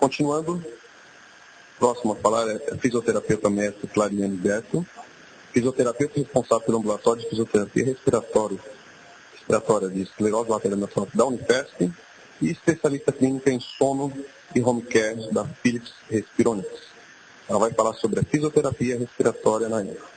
Continuando, próximo a falar é a fisioterapeuta mestre Clariane Beto, fisioterapeuta responsável pelo ambulatório de fisioterapia respiratória de esclerose lateral amiotrófica da Unifesp e especialista clínica em sono e home care da Philips Respironics. Ela vai falar sobre a fisioterapia respiratória na EMA.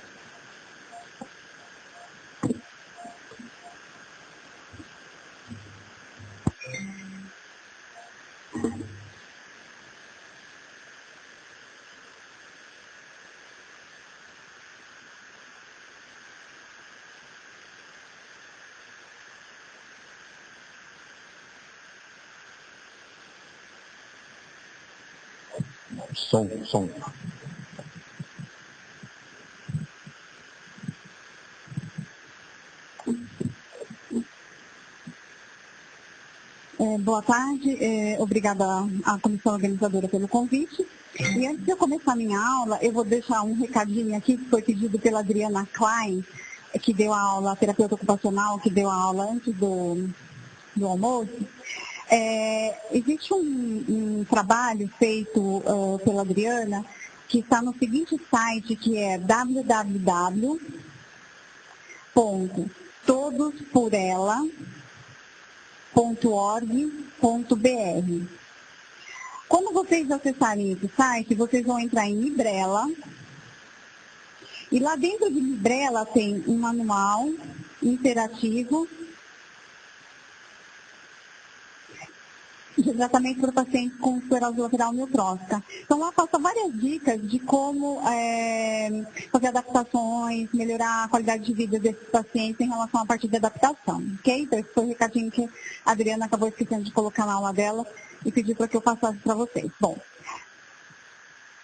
Som. Boa tarde, obrigada à comissão organizadora pelo convite. E antes de eu começar a minha aula, eu vou deixar um recadinho aqui que foi pedido pela Adriana Klein, que deu a aula, a terapeuta ocupacional, que deu a aula antes do almoço. Existe um trabalho feito pela Adriana, que está no seguinte site, que é www.todosporella.org.br. Quando vocês acessarem esse site, vocês vão entrar em Librela, e lá dentro de Librela tem um manual interativo de tratamento para pacientes com esclerose lateral amiotrófica. Então, lá passa várias dicas de como fazer adaptações, melhorar a qualidade de vida desses pacientes em relação à parte de adaptação, ok? Então, esse foi o recadinho que a Adriana acabou esquecendo de colocar na aula dela e pediu para que eu passasse para vocês. Bom,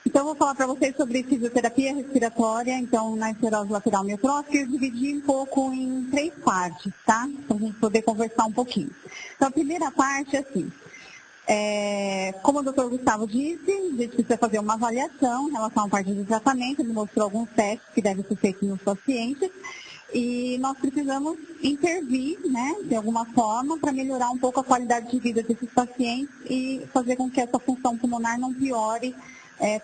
então eu vou falar para vocês sobre fisioterapia respiratória, então, na esclerose lateral amiotrófica, eu dividi um pouco em 3 partes, tá? Para a gente poder conversar um pouquinho. Então, a primeira parte é assim. Como o Dr. Gustavo disse, a gente precisa fazer uma avaliação em relação à parte do tratamento. Ele mostrou alguns testes que devem ser feitos nos pacientes e nós precisamos intervir, né, de alguma forma, para melhorar um pouco a qualidade de vida desses pacientes e fazer com que essa função pulmonar não piore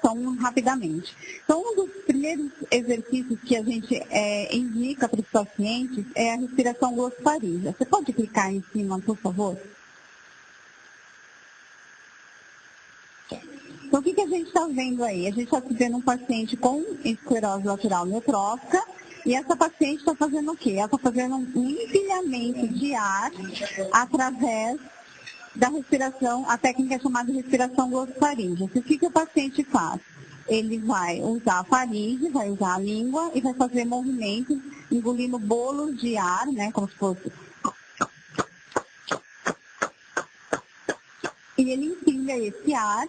tão rapidamente. Então, um dos primeiros exercícios que a gente indica para os pacientes é a respiração glossofaríngea. Você pode clicar em cima, por favor? Então, o que a gente está vendo aí? A gente está vendo um paciente com esclerose lateral amiotrófica e essa paciente está fazendo o quê? Ela está fazendo um empilhamento de ar através da respiração, a técnica é chamada de respiração glossofaríngea. O que o paciente faz? Ele vai usar a faringe, vai usar a língua e vai fazer movimentos engolindo bolos de ar, né, como se fosse... E ele empilha esse ar,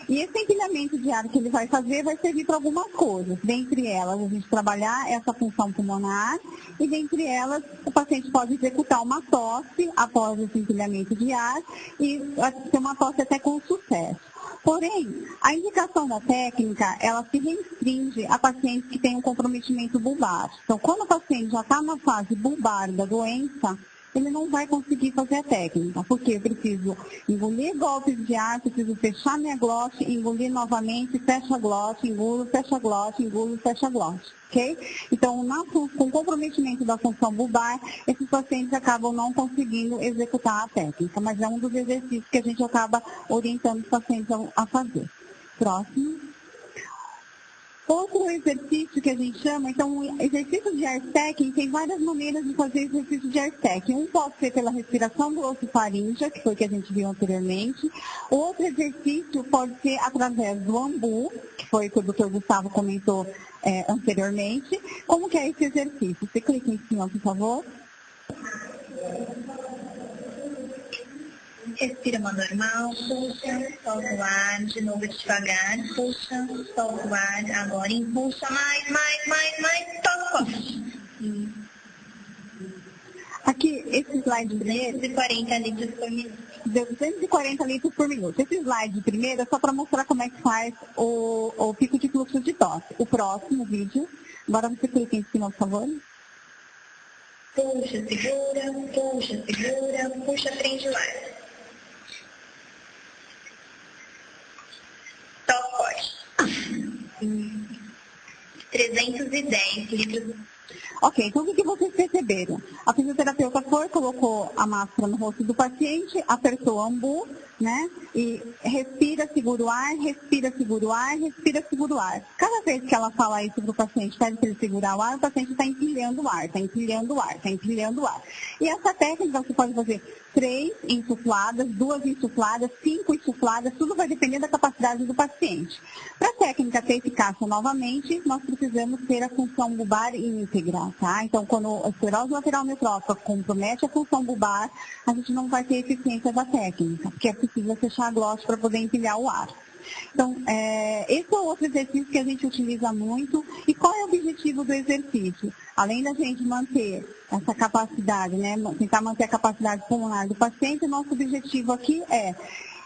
e esse empilhamento de ar que ele vai fazer vai servir para algumas coisas. Dentre elas, a gente trabalhar essa função pulmonar, e dentre elas, o paciente pode executar uma tosse após esse empilhamento de ar, e ter uma tosse até com sucesso. Porém, a indicação da técnica, ela se restringe a pacientes que têm um comprometimento bulbar. Então, quando o paciente já está na fase bulbar da doença, ele não vai conseguir fazer a técnica, porque eu preciso engolir golpes de ar, preciso fechar minha glote, engolir novamente, fecha a glote, engulo, fecha a glote, engulo, fecha a glote, ok? Então, com o comprometimento da função bulbar, esses pacientes acabam não conseguindo executar a técnica, mas é um dos exercícios que a gente acaba orientando os pacientes a fazer. Próximo. Outro exercício que a gente chama, então, exercício de AirStack, tem várias maneiras de fazer exercício de AirStack. Um pode ser pela respiração glossofaríngea, que foi o que a gente viu anteriormente. Outro exercício pode ser através do ambu, que foi o que o Dr. Gustavo comentou anteriormente. Como que é esse exercício? Você clica em cima, por favor. Respira uma normal, puxa, solta o ar, de novo devagar, puxa, solta o ar, agora impulsa mais, toca. Aqui, esse slide primeiro... 240 litros por minuto. 240 litros por minuto. Esse slide primeiro é só para mostrar como é que faz o pico de fluxo de tosse. O próximo vídeo, agora você clica em cima, por favor. Puxa, segura, puxa, prende o ar. 210 litros. Ok, então o que vocês perceberam? A fisioterapeuta colocou a máscara no rosto do paciente, apertou o ambu, né? E respira, segura o ar, respira, segura o ar, respira, segura o ar. Cada vez que ela fala isso para o paciente, pede para ele segurar o ar, o paciente está empilhando o ar, está empilhando o ar, está empilhando o ar. E essa técnica você pode fazer 3 insufladas, 2 insufladas, 5 insufladas, tudo vai depender da capacidade do paciente. Para a técnica ter eficácia novamente, nós precisamos ter a função bulbar íntegra, tá? Então, quando a esclerose lateral amiotrófica compromete a função bulbar, a gente não vai ter eficiência da técnica, porque é preciso fechar a glote para poder empilhar o ar. Então, esse é outro exercício que a gente utiliza muito. E qual é o objetivo do exercício? Além da gente manter essa capacidade, né, tentar manter a capacidade pulmonar do paciente, o nosso objetivo aqui é,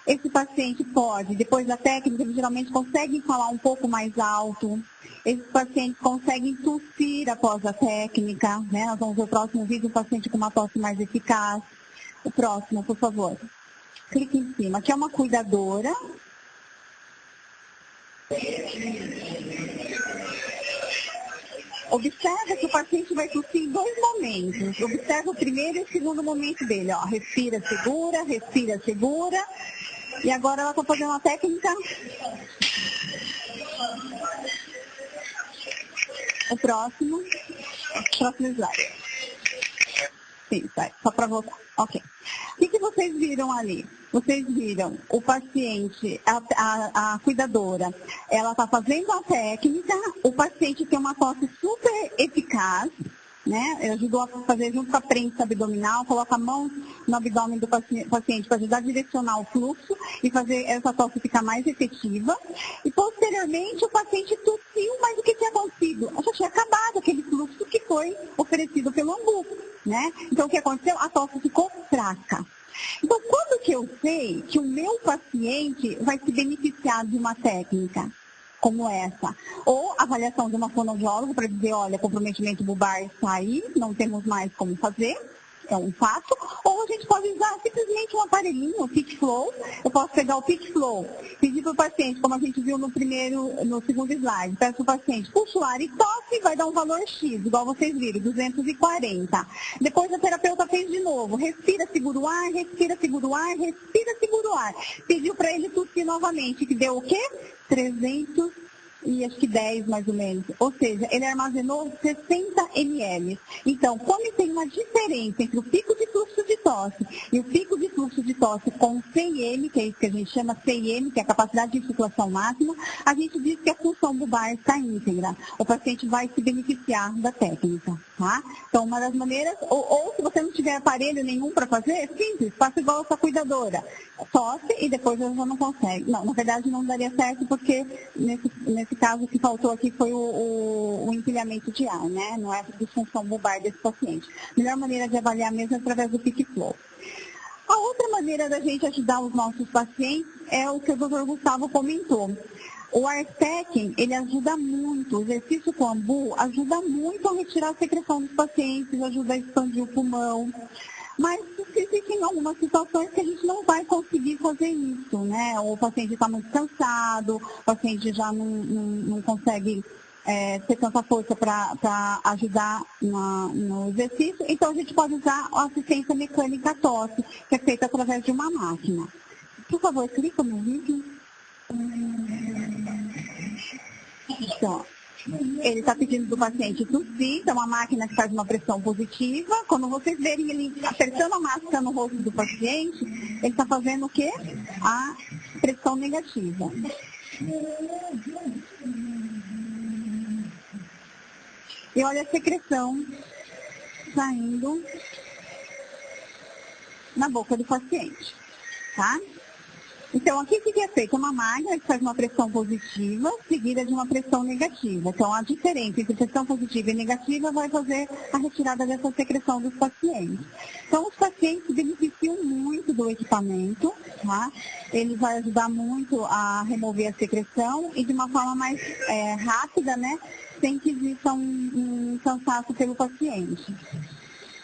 esse paciente pode, depois da técnica, eles geralmente conseguem falar um pouco mais alto, esses pacientes conseguem tossir após a técnica, né? Nós vamos ver o próximo vídeo, um paciente com uma tosse mais eficaz. O próximo, por favor. Clique em cima. Aqui é uma cuidadora. Observa que o paciente vai tossir em 2 momentos. Observa o primeiro e o segundo momento dele. Ó. Respira, segura, respira, segura. E agora ela está fazendo uma técnica. O próximo slide. Sim, vai. Só para voltar. Ok. O que vocês viram ali? Vocês viram o paciente, a cuidadora, ela está fazendo a técnica, o paciente tem uma tosse super eficaz, né? Ajudou a fazer junto com a prensa abdominal, coloca a mão no abdômen do paciente para ajudar a direcionar o fluxo e fazer essa tosse ficar mais efetiva. E posteriormente o paciente tossiu, mas o que tinha acontecido? Já tinha acabado aquele fluxo que foi oferecido pelo ambu, né? Então o que aconteceu? A tosse ficou fraca. Então, quando que eu sei que o meu paciente vai se beneficiar de uma técnica como essa? Ou avaliação de uma fonoaudióloga para dizer, olha, comprometimento bulbar está aí, não temos mais como fazer, é um fato. Ou a gente pode usar simplesmente um aparelhinho, o Peak Flow. Eu posso pegar o Peak Flow, pedir para o paciente, como a gente viu no segundo slide, peço para o paciente, puxa o ar e tosse, vai dar um valor X, igual vocês viram, 240. Depois a terapeuta fez de novo, respira, segura o ar, respira, segura o ar, respira, segura o ar. Pediu para ele tossir novamente, que deu o quê? 310 mais ou menos. Ou seja, ele armazenou 60 ml. Então, como tem uma diferença entre o pico de fluxo de tosse e o pico de fluxo de tosse com CIM, que é isso que a gente chama CIM, que é a capacidade de circulação máxima, a gente diz que a função bulbar está íntegra. O paciente vai se beneficiar da técnica, tá? Então, uma das maneiras, ou se você não tiver aparelho nenhum para fazer, é simples, faça igual essa cuidadora. Tosse e depois ela já não consegue. Não, na verdade não daria certo porque nesse caso o que faltou aqui foi o empilhamento de ar, né? Não é a disfunção bulbar desse paciente. A melhor maneira de avaliar mesmo é através do Peak Flow. A outra maneira da gente ajudar os nossos pacientes é o que o Dr. Gustavo comentou. O AirStacking, ele ajuda muito, o exercício com ambu ajuda muito a retirar a secreção dos pacientes, ajuda a expandir o pulmão. Mas existem algumas situações que a gente não vai conseguir fazer isso, né? O paciente está muito cansado, o paciente já não consegue ter tanta força para ajudar no exercício. Então, a gente pode usar a assistência mecânica tosse, que é feita através de uma máquina. Por favor, clica no vídeo. Então, ele está pedindo para o paciente tossir, é uma máquina que faz uma pressão positiva. Quando vocês verem ele apertando a máscara no rosto do paciente, ele está fazendo o quê? A pressão negativa. E olha a secreção saindo na boca do paciente, tá? Então, aqui o que é feito? É uma máquina que faz uma pressão positiva seguida de uma pressão negativa. Então, a diferença entre pressão positiva e negativa vai fazer a retirada dessa secreção dos pacientes. Então, os pacientes se beneficiam muito do equipamento, tá? Ele vai ajudar muito a remover a secreção e de uma forma mais rápida, né? Sem que exista um cansaço pelo paciente.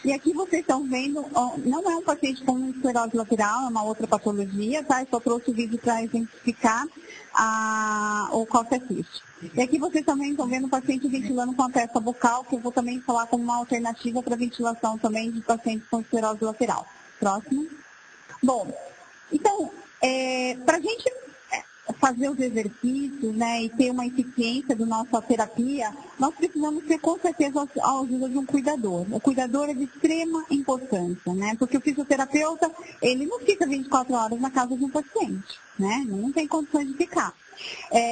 E aqui vocês estão vendo, não é um paciente com esclerose lateral, é uma outra patologia, tá? Eu só trouxe o vídeo para exemplificar o calcefite. E aqui vocês também estão vendo o paciente ventilando com a peça bucal, que eu vou também falar como uma alternativa para ventilação também de pacientes com esclerose lateral. Próximo. Bom, então, para a gente fazer os exercícios, né, e ter uma eficiência da nossa terapia, nós precisamos ter com certeza a ajuda de um cuidador. O cuidador é de extrema importância, né, porque o fisioterapeuta, ele não fica 24 horas na casa de um paciente, né, não tem condições de ficar.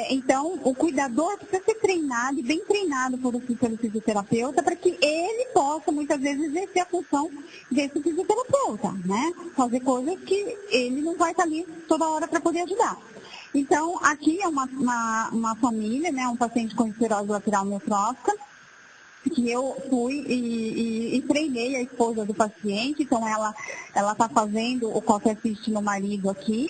Então, o cuidador precisa ser treinado e bem treinado pelo fisioterapeuta para que ele possa, muitas vezes, exercer a função desse fisioterapeuta, né? Fazer coisas que ele não vai estar ali toda hora para poder ajudar. Então, aqui é uma família, né? Um paciente com esclerose lateral amiotrófica, que eu fui e treinei a esposa do paciente. Então, ela está fazendo o calcefite no marido aqui.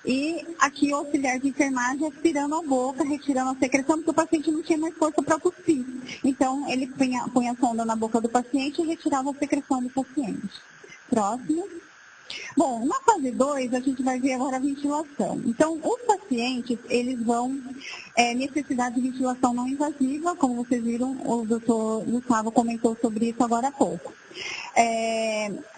E aqui o auxiliar de enfermagem aspirando a boca, retirando a secreção, porque o paciente não tinha mais força para cuspir. Então, ele punha a sonda na boca do paciente e retirava a secreção do paciente. Próximo. Bom, na fase 2, a gente vai ver agora a ventilação. Então, os pacientes, eles vão necessitar de ventilação não invasiva, como vocês viram, o doutor Gustavo comentou sobre isso agora há pouco.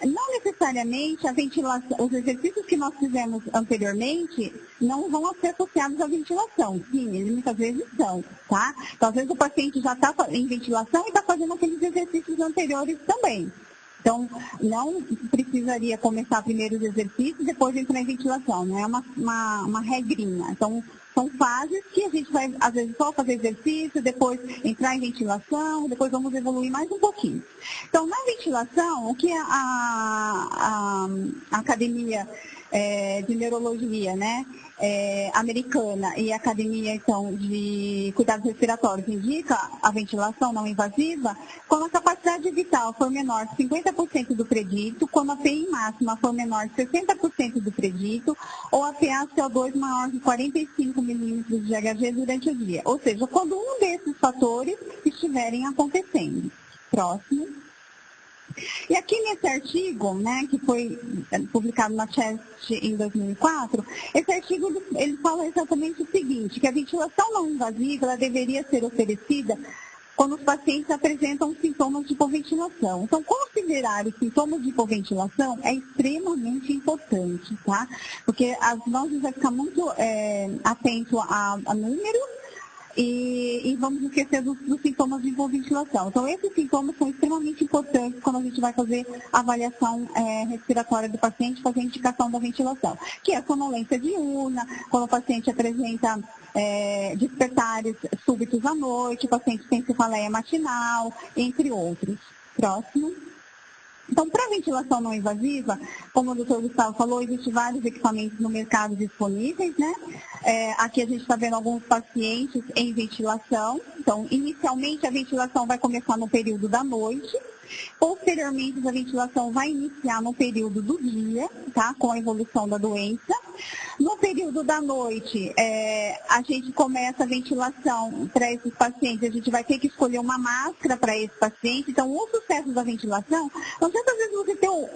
Não necessariamente a ventilação, os exercícios que nós fizemos anteriormente não vão ser associados à ventilação. Sim, eles muitas vezes são, tá? Então, às vezes o paciente já está em ventilação e está fazendo aqueles exercícios anteriores também. Então, não precisaria começar primeiro os exercícios e depois entrar em ventilação, não é uma regrinha. Então, são fases que a gente vai, às vezes, só fazer exercício, depois entrar em ventilação, depois vamos evoluir mais um pouquinho. Então, na ventilação, o que a Academia de Neurologia, né, americana e a Academia, então, de Cuidados Respiratórios indica a ventilação não invasiva quando a capacidade vital for menor de 50% do predito, quando a PI máxima for menor de 60% do predito, ou a PaCO2 maior de 45 milímetros de Hg durante o dia. Ou seja, quando um desses fatores estiverem acontecendo. Próximo. E aqui nesse artigo, né, que foi publicado na Chest em 2004, esse artigo ele fala exatamente o seguinte, que a ventilação não invasiva ela deveria ser oferecida quando os pacientes apresentam sintomas de hipoventilação. Então, considerar os sintomas de hipoventilação é extremamente importante, tá? Porque nós vamos ficar muito atentos a números, e vamos esquecer dos sintomas de hipoventilação. Então, esses sintomas são extremamente importantes quando a gente vai fazer a avaliação respiratória do paciente, fazer a indicação da ventilação, que é a sonolência diurna, quando o paciente apresenta despertares súbitos à noite, o paciente tem cefaleia matinal, entre outros. Próximo. Então, para ventilação não invasiva, como o doutor Gustavo falou, existem vários equipamentos no mercado disponíveis, né? Aqui a gente está vendo alguns pacientes em ventilação. Então, inicialmente a ventilação vai começar no período da noite. Posteriormente, a ventilação vai iniciar no período do dia, tá? Com a evolução da doença. No período da noite, a gente começa a ventilação para esses pacientes. A gente vai ter que escolher uma máscara para esse paciente. Então, o sucesso da ventilação, não sei se às vezes você tem o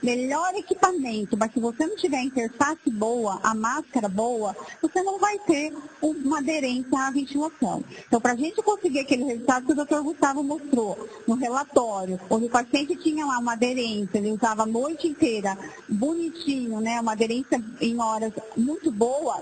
melhor equipamento, mas se você não tiver a interface boa, a máscara boa, você não vai ter uma aderência à ventilação. Então, para a gente conseguir aquele resultado que o Dr. Gustavo mostrou no relatório, onde o paciente tinha lá uma aderência, ele usava a noite inteira, bonitinho, né, uma aderência em horas muito boa,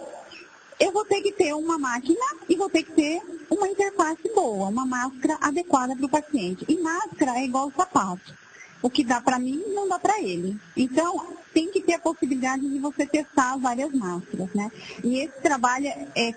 eu vou ter que ter uma máquina e vou ter que ter uma interface boa, uma máscara adequada para o paciente. E máscara é igual sapato. O que dá para mim, não dá para ele. Então, tem que ter a possibilidade de você testar várias máscaras, né? E esse trabalho é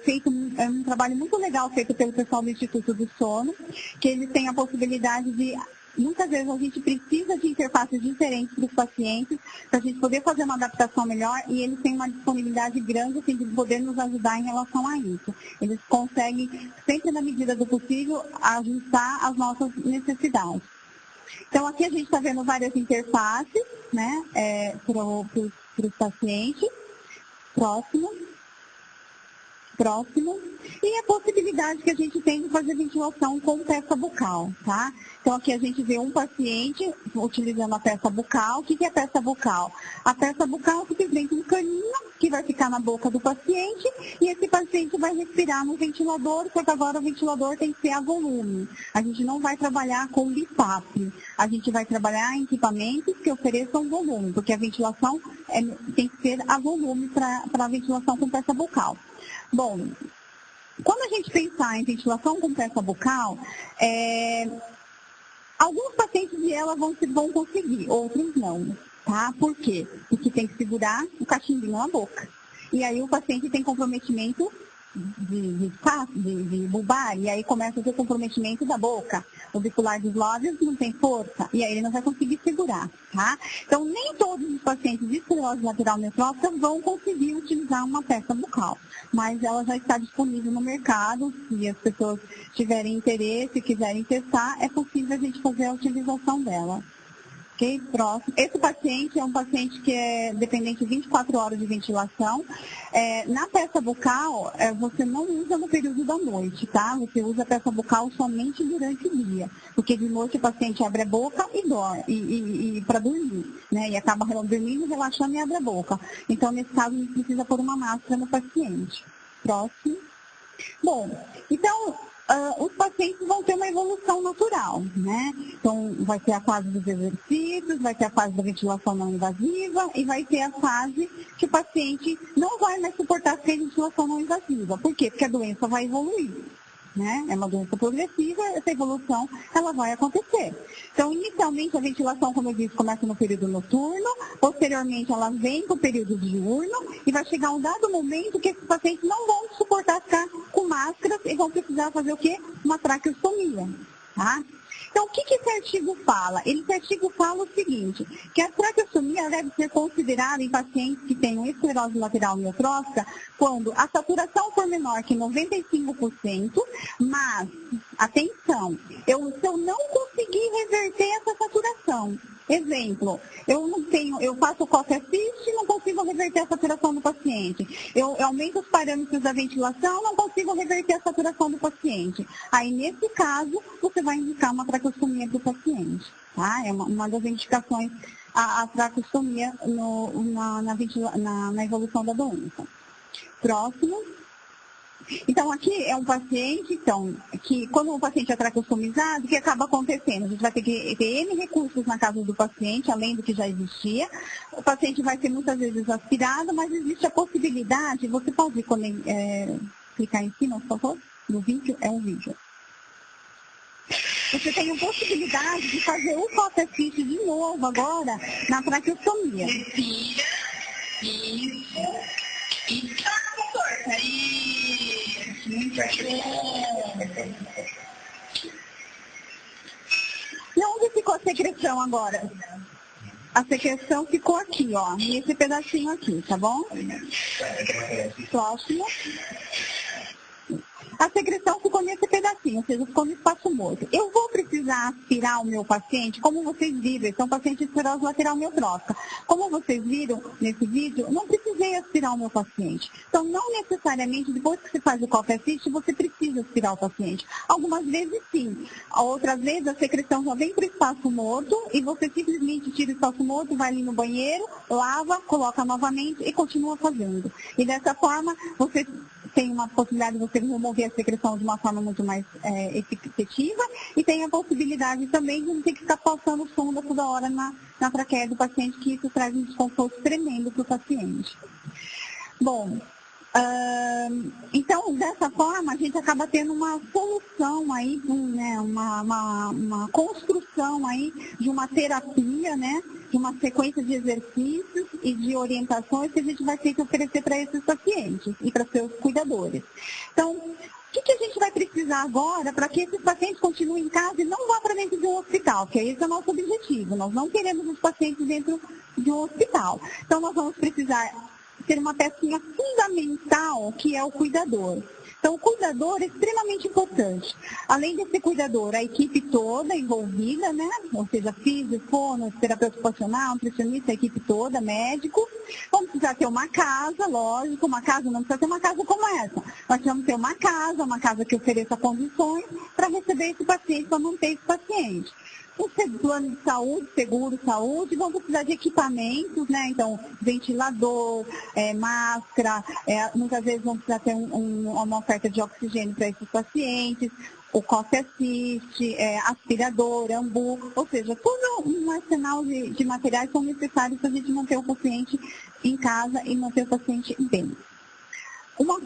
um trabalho muito legal feito pelo pessoal do Instituto do Sono, que eles têm a possibilidade de... Muitas vezes a gente precisa de interfaces diferentes para os pacientes, para a gente poder fazer uma adaptação melhor, e eles têm uma disponibilidade grande assim, de poder nos ajudar em relação a isso. Eles conseguem, sempre na medida do possível, ajustar as nossas necessidades. Então, aqui a gente está vendo várias interfaces, né, para os pacientes. Próximo. Próximo. E a possibilidade que a gente tem de fazer ventilação com peça bucal, tá? Então, aqui a gente vê um paciente utilizando a peça bucal. O que é a peça bucal? A peça bucal é simplesmente um caninho que vai ficar na boca do paciente e esse paciente vai respirar no ventilador, porque agora o ventilador tem que ser a volume. A gente não vai trabalhar com BiPAP. A gente vai trabalhar em equipamentos que ofereçam volume, porque a ventilação tem que ser a volume para a ventilação com peça bucal. Bom, quando a gente pensar em ventilação com peça bucal, alguns pacientes de ela vão conseguir, outros não, tá? Por quê? Porque tem que segurar o cachimbinho na boca. E aí o paciente tem comprometimento de bulbar, e aí começa a ter comprometimento da boca. O bicular dos lábios não tem força, e aí ele não vai conseguir segurar, tá? Então, nem todos os pacientes de esclerose lateral amiotrófica vão conseguir utilizar uma peça bucal, mas ela já está disponível no mercado. Se as pessoas tiverem interesse e quiserem testar, é possível a gente fazer a utilização dela. Ok? Próximo. Esse paciente é um paciente que é dependente de 24 horas de ventilação. Na peça bucal, você não usa no período da noite, tá? Você usa a peça bucal somente durante o dia, porque de noite o paciente abre a boca e dorme, para dormir, né? E acaba dormindo, relaxando e abre a boca. Então, nesse caso, a gente precisa pôr uma máscara no paciente. Próximo. Bom, então, os pacientes vão ter uma evolução natural, né? Então, vai ter a fase dos exercícios, vai ter a fase da ventilação não invasiva e vai ter a fase que o paciente não vai mais suportar a ventilação não invasiva. Por quê? Porque a doença vai evoluir, né? É uma doença progressiva, essa evolução ela vai acontecer. Então, inicialmente, a ventilação, como eu disse, começa no período noturno, posteriormente ela vem para o período diurno e vai chegar um dado momento que esses pacientes não vão suportar ficar com máscaras e vão precisar fazer o quê? Uma traqueostomia, tá? Então, o que esse artigo fala? Esse artigo fala o seguinte, que a traqueostomia deve ser considerada em pacientes que tenham esclerose lateral amiotrófica quando a saturação for menor que 95%, mas, atenção, se eu não conseguir reverter essa saturação, exemplo, eu faço qualquer assist e não consigo reverter a saturação do paciente. Eu aumento os parâmetros da ventilação, não consigo reverter a saturação do paciente. Aí, nesse caso, você vai indicar uma traqueostomia para o paciente, tá? É uma das indicações, a traqueostomia na evolução da doença. Próximo. Então, aqui é um paciente, que quando o paciente é traqueostomizado, o que acaba acontecendo? A gente vai ter que ter N recursos na casa do paciente, além do que já existia. O paciente vai ser muitas vezes aspirado, mas existe a possibilidade, você pode clicar em cima, por favor? No vídeo, é um vídeo. Você tem a possibilidade de fazer o coffee de novo agora na traqueostomia. Respira. Isso. E toca com força. Isso. Muito bom. E onde ficou a secreção agora? A secreção ficou aqui, ó, nesse pedacinho aqui, tá bom? Próximo. A secreção ficou nesse pedacinho, ou seja, ficou no espaço morto. Eu vou precisar aspirar o meu paciente, como vocês viram, esse é um paciente de esclerose lateral amiotrófica. Como vocês viram nesse vídeo, não precisei aspirar o meu paciente. Então, não necessariamente, depois que você faz o coffee assist, você precisa aspirar o paciente. Algumas vezes, sim. Outras vezes, a secreção já vem para o espaço morto e você simplesmente tira o espaço morto, vai ali no banheiro, lava, coloca novamente e continua fazendo. E dessa forma, você tem uma possibilidade de você remover a secreção de uma forma muito mais efetiva e tem a possibilidade também de não ter que ficar passando sonda toda hora na traqueia do paciente, que isso traz um desconforto tremendo para o paciente. Bom, então, dessa forma, a gente acaba tendo uma solução aí, né, uma construção aí de uma terapia, né, de uma sequência de exercícios e de orientações que a gente vai ter que oferecer para esses pacientes e para seus cuidadores. Então, o que a gente vai precisar agora para que esses pacientes continuem em casa e não vá para dentro de um hospital? Que esse é o nosso objetivo. Nós não queremos os pacientes dentro de um hospital. Então, nós vamos precisar ter uma pecinha fundamental, que é o cuidador. Então, o cuidador é extremamente importante. Além desse cuidador, a equipe toda envolvida, né? Ou seja, físico, fono, terapeuta ocupacional, nutricionista, a equipe toda, médico. Vamos precisar ter uma casa, lógico, uma casa, não precisa ter uma casa como essa. Nós precisamos ter uma casa que ofereça condições para receber esse paciente, para manter esse paciente. O plano de saúde, seguro saúde, vão precisar de equipamentos, né? Então, ventilador, máscara, muitas vezes vão precisar ter uma oferta de oxigênio para esses pacientes, o coffee assist, aspirador, ambu, ou seja, todo um arsenal de materiais são necessários para a gente manter o paciente em casa e manter o paciente bem. Uma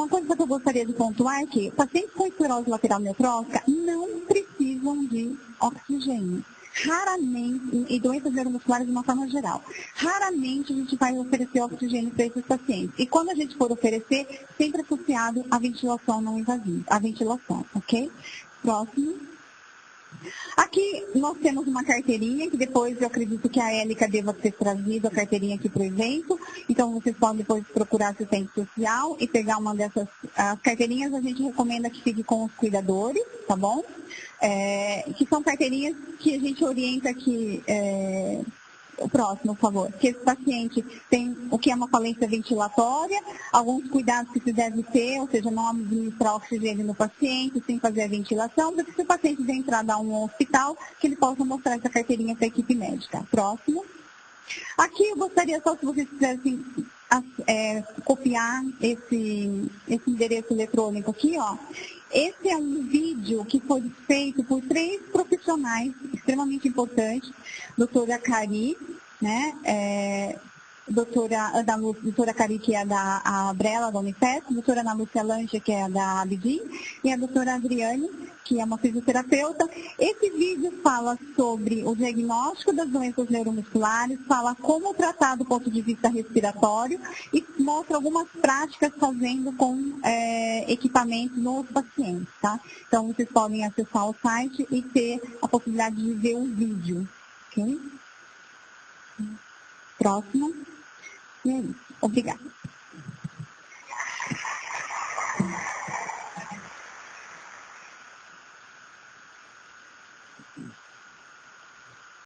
coisa que eu gostaria de pontuar é que pacientes com esclerose lateral amiotrófica não precisam de oxigênio. Raramente, e doenças neuromusculares de uma forma geral, raramente a gente vai oferecer oxigênio para esses pacientes. E quando a gente for oferecer, sempre associado à ventilação não invasiva, à ventilação, ok? Próximo. Aqui nós temos uma carteirinha, que depois eu acredito que a Élica deva ter trazido a carteirinha aqui para o evento. Então vocês podem depois procurar assistente social e pegar uma dessas carteirinhas. A gente recomenda que fique com os cuidadores, tá bom? Que são carteirinhas que a gente orienta aqui. O próximo, por favor. Que esse paciente tem o que é uma falência ventilatória, alguns cuidados que se deve ter, ou seja, não administrar oxigênio no paciente, sem fazer a ventilação, para que se o paciente der entrada a um hospital, que ele possa mostrar essa carteirinha para a equipe médica. Próximo. Aqui eu gostaria só, se vocês quisessem copiar esse endereço eletrônico aqui, ó. Esse é um vídeo que foi feito por 3 profissionais extremamente importantes, doutora Cari, né, doutora Cari, que é da Abrela, da Unifesp, doutora Ana Lúcia Lange, que é da Abdim, e a doutora Adriane, que é uma fisioterapeuta. Esse vídeo fala sobre o diagnóstico das doenças neuromusculares, fala como tratar do ponto de vista respiratório e mostra algumas práticas fazendo com equipamentos nos pacientes, tá? Então, vocês podem acessar o site e ter a possibilidade de ver o vídeo, ok? Próximo. E é isso. Obrigada.